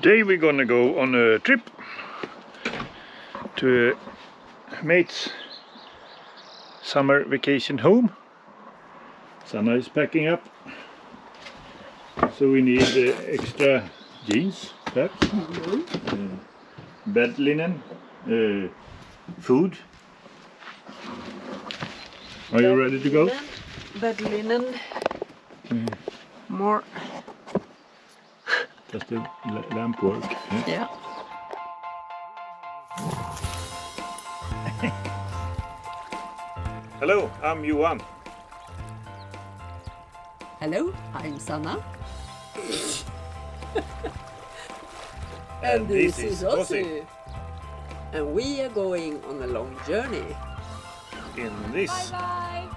Today we're gonna go on a trip to a mate's summer vacation home. Sanna is packing up, so we need extra jeans, perhaps, bed linen, food. Are you ready to go? Bed linen, more. Does the lamp work? Yeah. Hello, I'm Johan. Hello, I'm Sanna. And this is Ossi. And we are going on a long journey. In this. Bye.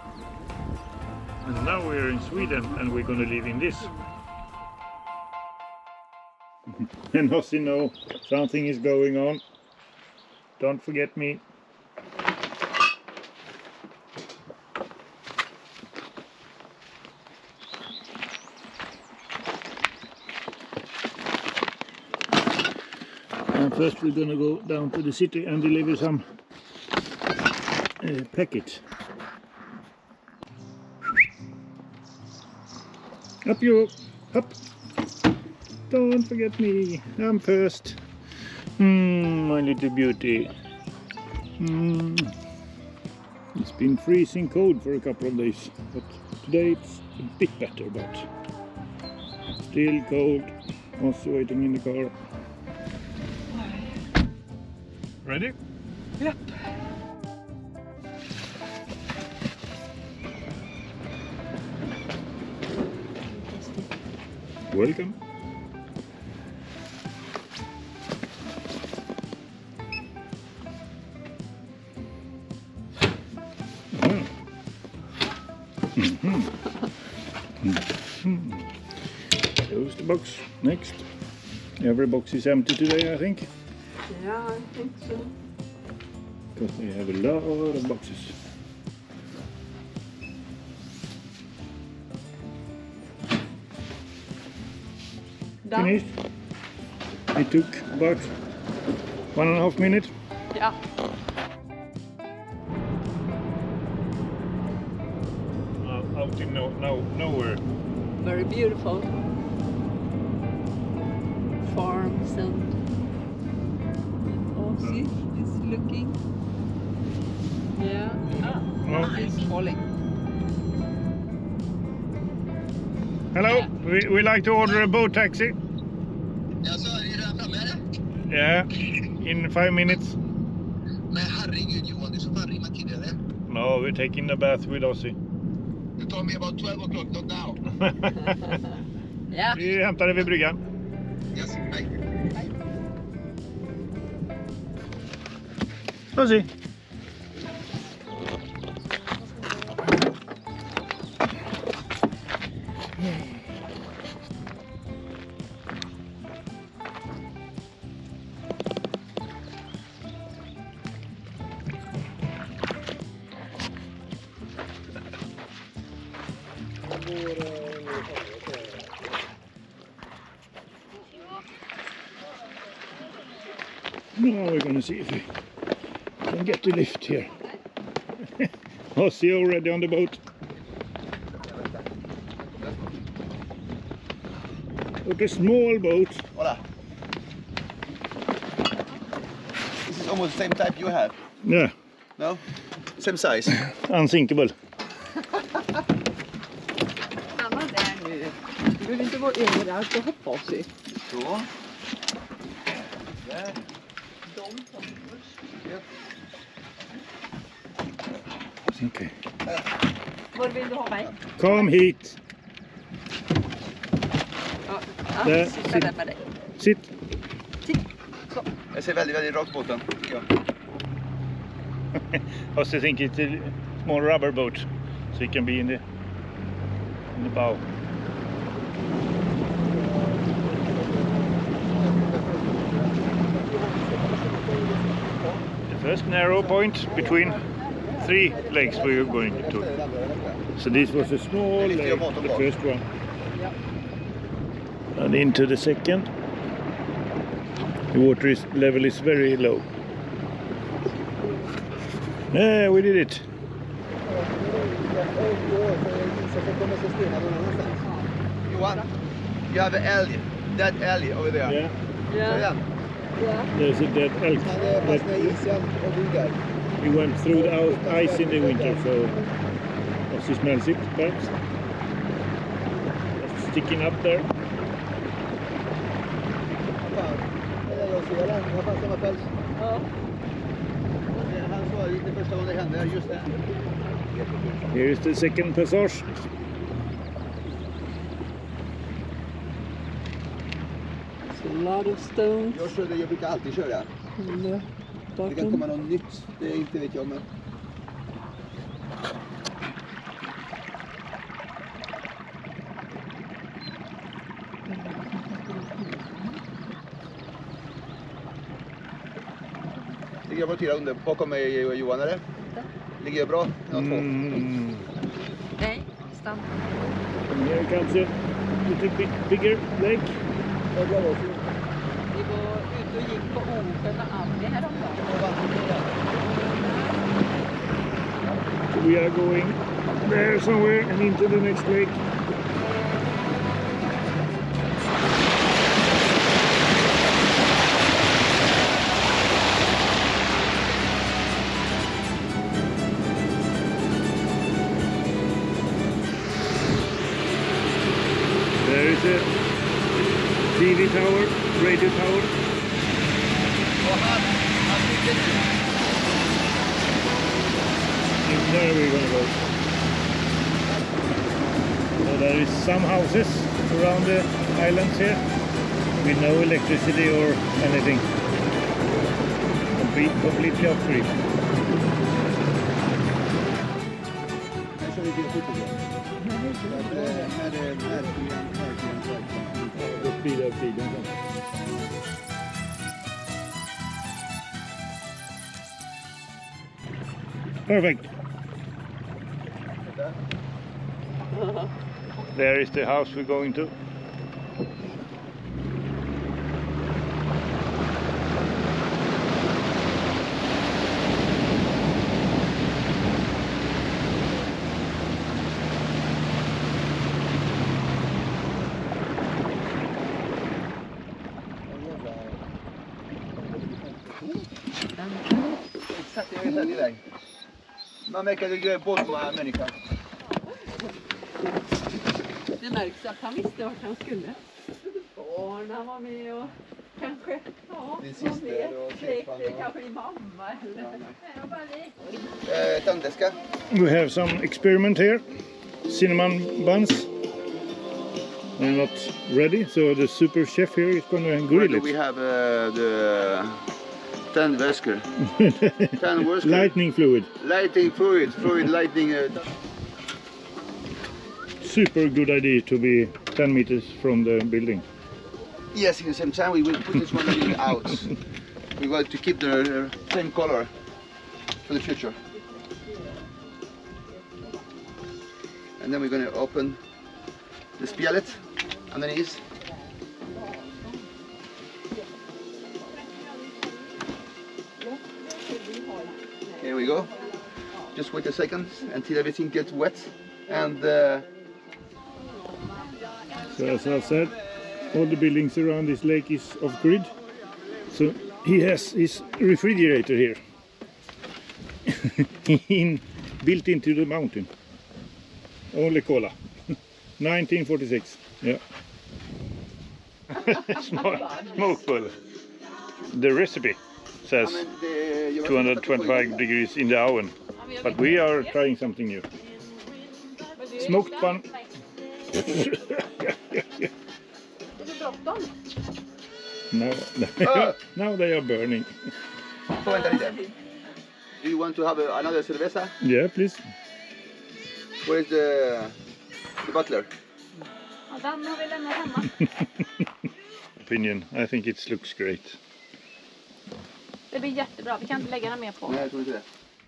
And now we're in Sweden and we're gonna live in this. And Ossi know something is going on. Don't forget me. And first we're gonna go down to the city and deliver some packets. Up you, up! Don't forget me, I'm first. My little beauty. It's been freezing cold for a couple of days, but today it's a bit better, but still cold. Also waiting in the car. Ready? Yep. Welcome. Close the box. Next. Every box is empty today, I think. Yeah, I think so. Because we have a lot of boxes. Done. Finished. It took about 1.5 minutes. Yeah. Out in nowhere. Very beautiful. Farms and Ossi is looking. Yeah. It's falling. Hello, we like to order a boat taxi. Alltså, är du redan framme eller? Yeah, in 5 minutes. Men herregud Johan, du är så fan rimmat tidigare. No, we're taking the bath with Ossi. Du tar mig about 12 o'clock, not now. Yeah. Vi hämtar det vid bryggan. Yes, bye. Ossi. Now we're gonna see if we can get the lift here. Ossi already on the boat. Look, a small boat. Hola. This is almost the same type you have. Yeah, No? Same size. unsinkable. Stanna där nu. Du behöver inte vara överallt och hoppa Ossi. Så. Där. De kommer först. Okay. Var vill du ha mig? Come hit. Där, Sitta där med dig. Sit. Titt. Så. Jag ser väldigt, väldigt rakt båten. Ja. Ossi think it's a small rubber boat, so he can be in the bow. The first narrow point between 3 lakes we were going to. So this was a small lake, the first one. And into the second. The water level is very low. Yeah, we did it. Johan, you have an elk, that elk over there. Yeah, Yeah. there's a dead elk. We went through the ice in the winter, so she smells it, perhaps. It's sticking up there. Ja. Here is the second passage. It's a lot of stones. Jag brukar alltid köra. in the Det kan bottom. komma något nytt, det inte vet jag men. Ligger jag på 4 under bakom mig Johan eller? Ligger jag bra? Ja, 2. Nej, stanna. Here comes a little bit bigger lake. Vi var ute och gick på Osjön med Annie häromdagen. So we are going there somewhere and into the next lake. There is a TV tower, radio tower. And there we're gonna go. So there is some houses around the islands here with no electricity or anything. Completely off grid. Perfect. There is the house we're going to. Man märker att det är båda människor. Det märks att han visste vart han skulle. Och när han var med och kanske, ja, Din var syster med. och Släkt, Stefan och- kanske din mamma eller... Tandläska. We have some experiment here. Cinnamon buns. They're not ready, so the super chef here is going to grill We it. have the tandväskor. Tandväskor. Lightning fluid. Lighting fluid lighting. Super good idea to be 10 meters from the building. Yes, in the same time we will put this one a little out. We want to keep the same color for the future. And then we're going to open the spjället underneath. Here we go. Just wait a second until everything gets wet. And So as I said, all the buildings around this lake is off grid. So he has his refrigerator here. Built into the mountain. Only cola. 1946. Yeah. Smokeful. The recipe says 225 degrees in the oven. But we are trying something new. Smoked bun. Är det bråttom? Now they are burning. vänta lite. Do you want to have another cerveza? Yeah, please. Where is the butler? Ja, den har vi lämnat hemma. Opinion. I think it looks great. Det blir jättebra. Vi kan inte lägga den mer på. Nej, jag tror inte det.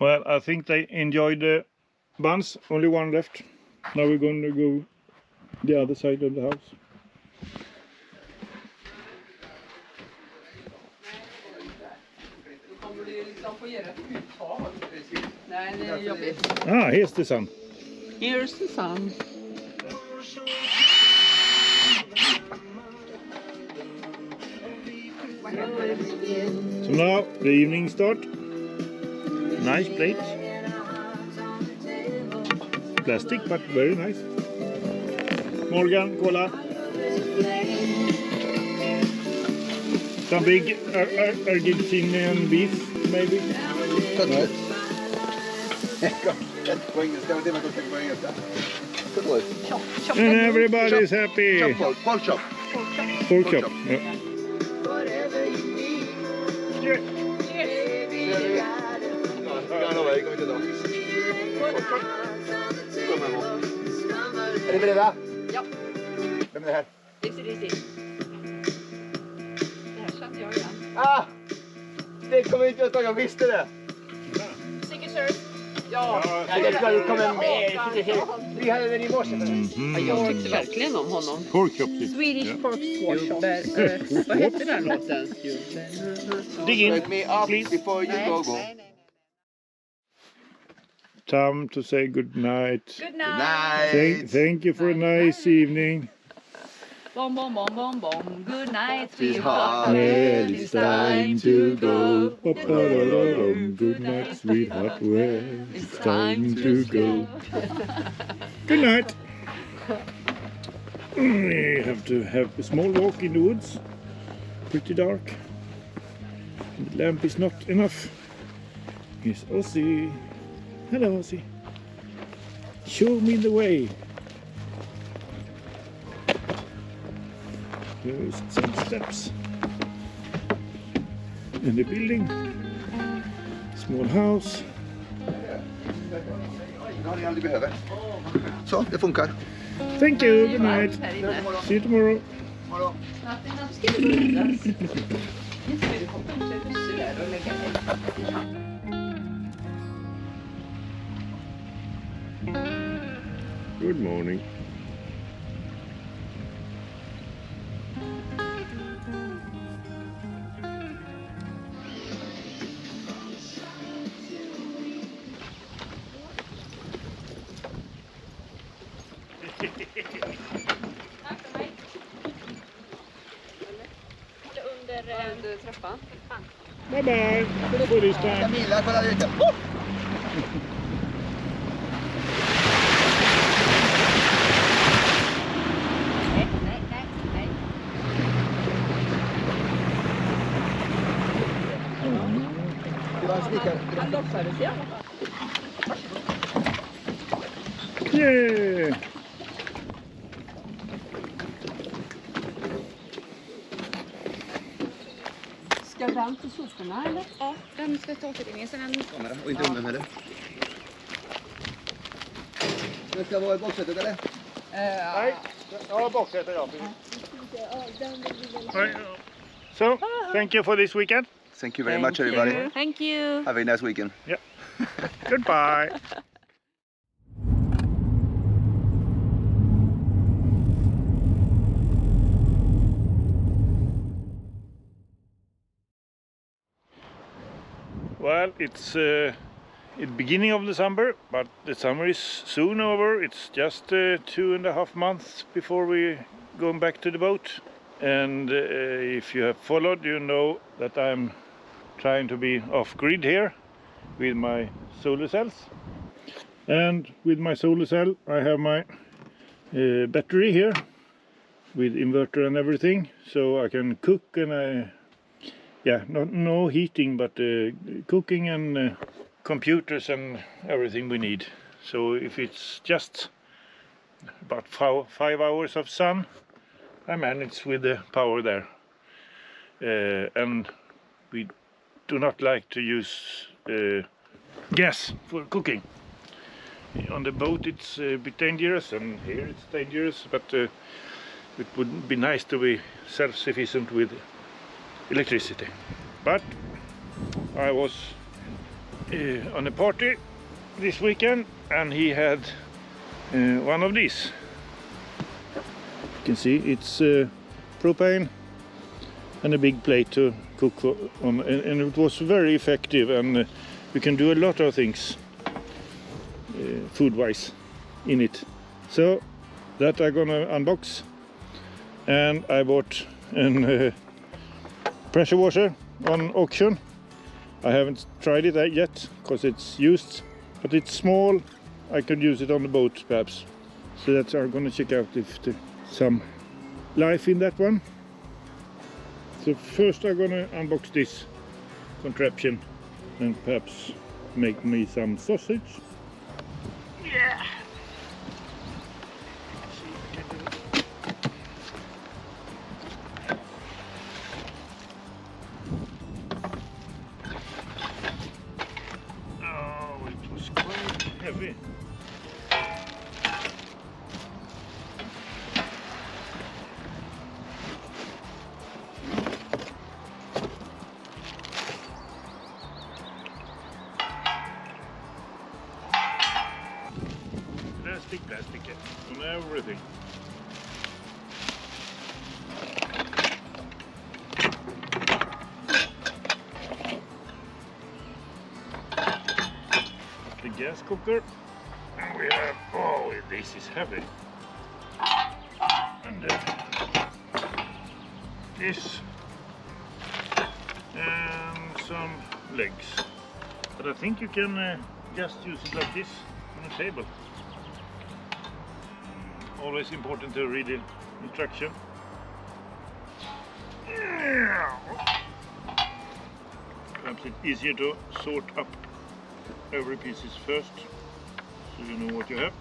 Well, I think they enjoyed the buns. Only one left. Now we're going to go the other side of the house. får göra ett uttag. Nej, det är jobbigt. Ah, here's the sun. Here's the sun. So now the evening start. Nice plates. Plastic, but very nice. Morgan, cola. Some big Argentinian beef, maybe. Cutlet. På engelska, jag vet inte vad jag tänker på engelska. Cutlet. And everybody's happy. Chop, pork chop. Pork chop. Yeah. Är ni beredda? Ja. Vem är det här? Risi. Det här kände jag igen. Ah! Det kommer inte jag ta, jag visste det. Sigurdsson. Ja. Det kommer med. Vi hade den i morse. Jag tyckte verkligen om honom. Pork chop. Swedish pork squash. Vad heter den låten? Dig in, Wake me up please. before you go. Time to say good night. Good night. Thank you for a nice evening. Bom. Good night, Sweetheart. sweetheart. Well, it's time to go. Good night, sweetheart. Well, it's time to go. Good night. We have to have a small walk in the woods. Pretty dark. The lamp is not enough. Here's Ozzy. Hello, Ozzy. Show me the way. There's some steps. And the building. Small house. Ja, det är allt du behöver. Så, det funkar. Thank you. Good night. See you tomorrow. Good morning. Under trappan. Bye bye. For this time. Camilla, kolla lite. Nej. Det var en snickare. Han låtsades i alla fall. Yeah. Ska den till soporna eller? Ja, den ska ta återvinningen. Sen den... Kamera och inte ugnen heller. Den ska vara i baksätet eller? Nej, ja, baksätet ja. So, thank you for this weekend. Thank you very much everybody. Thank you. Have a nice weekend. Goodbye. Well, it's the beginning of the summer, but the summer is soon over. It's just 2.5 months before we go back to the boat. And if you have followed, you know that I'm trying to be off-grid here with my solar cells. And with my solar cell, I have my battery here with inverter and everything, so I can cook and no heating, but cooking and computers and everything we need. So if it's just about 5 hours of sun, I manage with the power there. And we do not like to use gas for cooking. On the boat it's a bit dangerous, and here it's dangerous, but it would be nice to be self-sufficient with electricity. But I was on a party this weekend, and he had one of these. You can see it's propane, and a big plate to cook on, and it was very effective, and we can do a lot of things food-wise in it. So that I'm gonna unbox, and I bought a pressure washer on auction. I haven't tried it yet because it's used, but it's small. I could use it on the boat perhaps. So that's I'm gonna check out if there's some life in that one. So first I'm gonna unbox this contraption and perhaps make me some sausage. Yeah. Oh, it was quite heavy. Plastic on everything. The gas cooker, and we have, oh, this is heavy, and this, and some legs, but I think you can just use it like this on a table. Always important to read the instruction. Perhaps it's easier to sort up every pieces first, so you know what you have.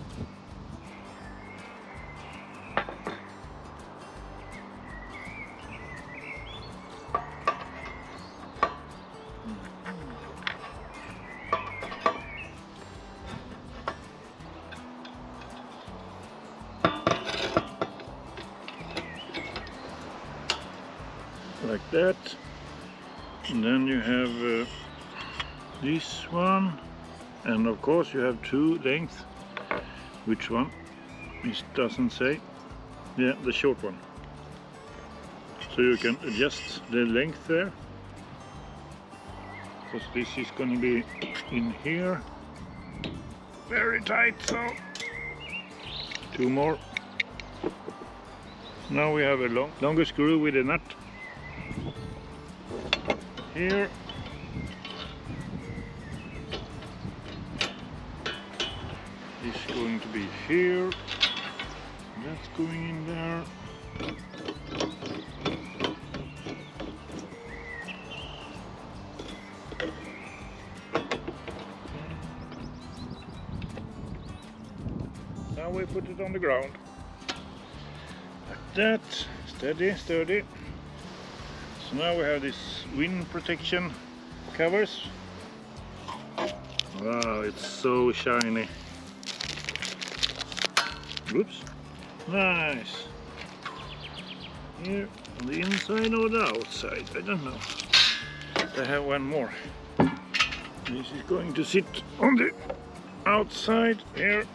Like that, and then you have this one, and of course you have two lengths. Which one? It doesn't say. Yeah, the short one. So you can adjust the length there, because this is going to be in here very tight. So two more. Now we have a longer screw with a nut. Here, this is going to be here, that's going in there, now we put it on the ground, like that, steady, sturdy. So now we have this wind protection covers. Wow, it's so shiny. Oops. Nice. Here on the inside or the outside, I don't know. I have one more. This is going to sit on the outside here.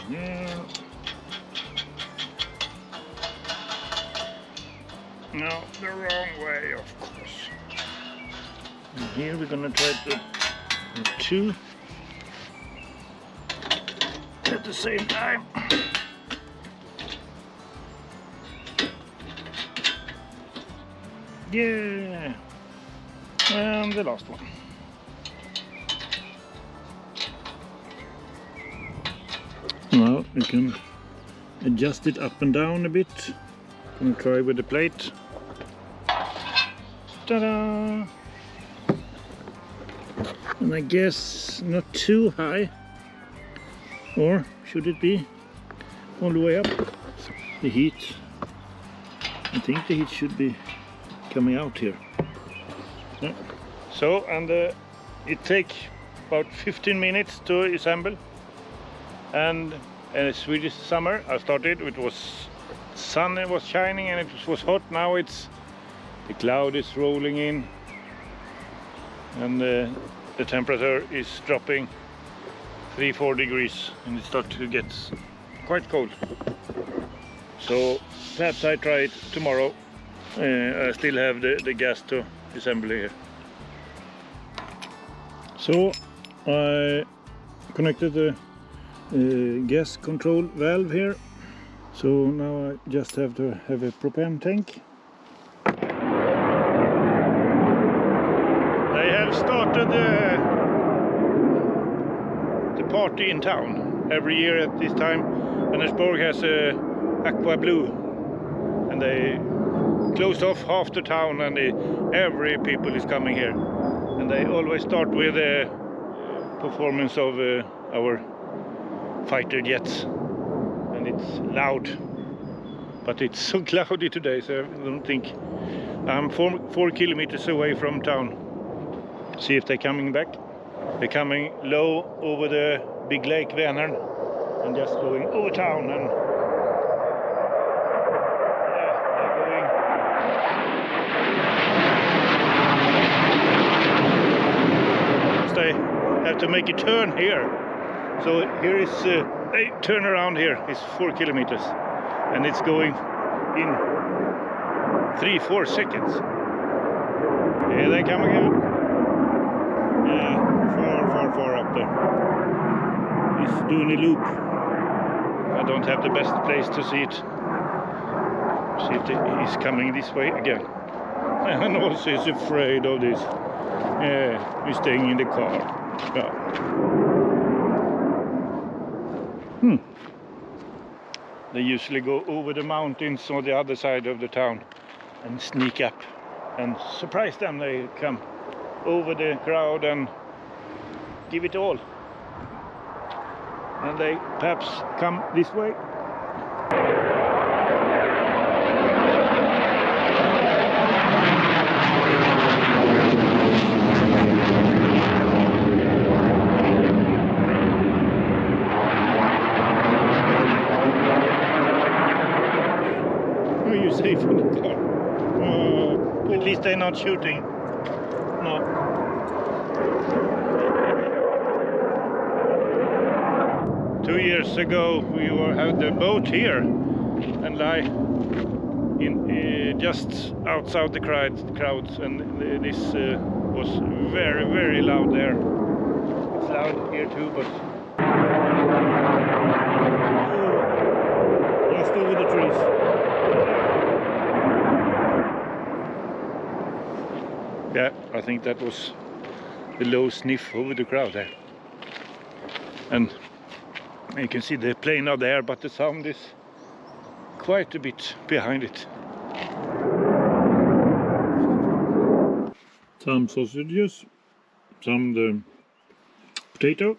Yeah. No, the wrong way, of course. And here we're gonna try to do two at the same time. Yeah, and the last one. Now we can adjust it up and down a bit. I'm gonna try with the plate. Ta-da! And I guess not too high, or should it be all the way up? The heat, I think the heat should be coming out here. Yeah. So, and it takes about 15 minutes to assemble. And in a Swedish summer I started, it was sun, it was shining and it was hot. Now it's the cloud is rolling in and the temperature is dropping 3-4 degrees and it starts to get quite cold. So perhaps I try it tomorrow. I still have the gas to assemble here. So I connected the gas control valve here. So now I just have to have a propane tank. They have started the party in town. Every year at this time, Vänersborg has a aqua blue, and they closed off half the town, and every people is coming here. And they always start with a performance of our fighter jets, and it's loud, but it's so cloudy today, so I don't think. I'm 4 kilometers away from town. See if they're coming back. They're coming low over the big lake Vänern and just going over town, and yeah, they're going. They have to make a turn here. So here is a turn around here. It's 4 kilometers, and it's going in 3-4 seconds. Here they come again. Far up there. He's doing a loop. I don't have the best place to see it. See if he's coming this way again. And also he's afraid of this. Yeah, he's staying in the car. Yeah. They usually go over the mountains on the other side of the town and sneak up and surprise them. They come over the crowd and give it all, and they perhaps come this way. Are you safe in the car? At least they're not shooting. No. Two years ago we had the boat here and lie in just outside the crowds, and this was very, very loud there. It's loud here too, but just over the trees. Yeah, I think that was the low sniff over the crowd there. And you can see the plane out there, but the sound is quite a bit behind it. Some sausages, some the potato.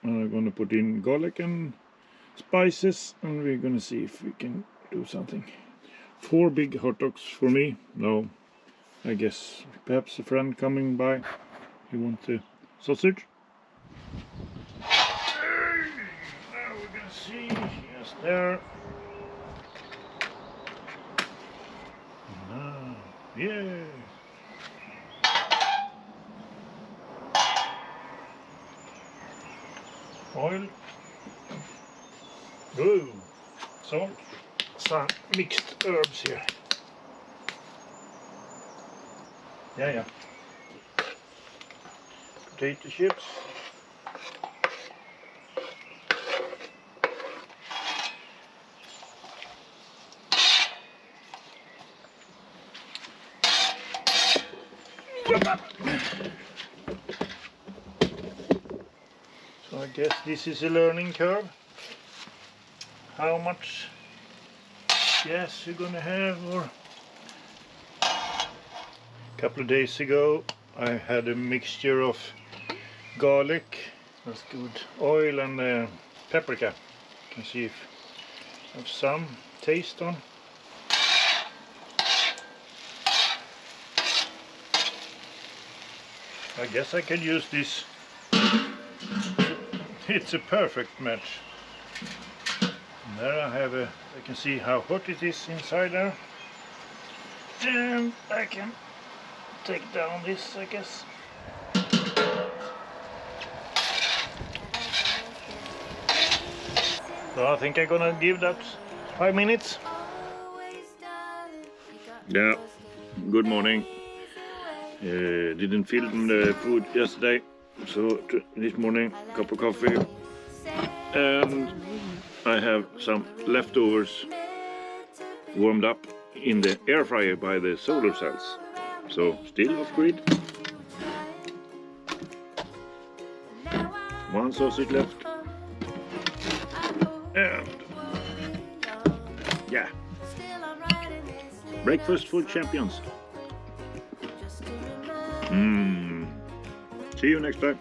I'm gonna put in garlic and spices, and we're gonna see if we can do something. 4 big hot dogs for me. No, I guess perhaps a friend coming by. He wants a sausage. Now we're gonna see. Yes, there. Yeah. Oil. Ooh. Salt. Some mixed herbs here. Yeah. Potato chips. So I guess this is a learning curve. How much gas you're gonna have, or a couple of days ago I had a mixture of garlic, that's good, oil and paprika. You can see if I have some taste on. I guess I can use this. It's a perfect match. And there I have I can see how hot it is inside there. And I can take down this, I guess. So I think I'm gonna give that 5 minutes. Yeah, good morning. Didn't film the food yesterday, so this morning cup of coffee, and I have some leftovers warmed up in the air fryer by the solar cells. So still off grid. One sausage left. And yeah, breakfast for champions. See you next time.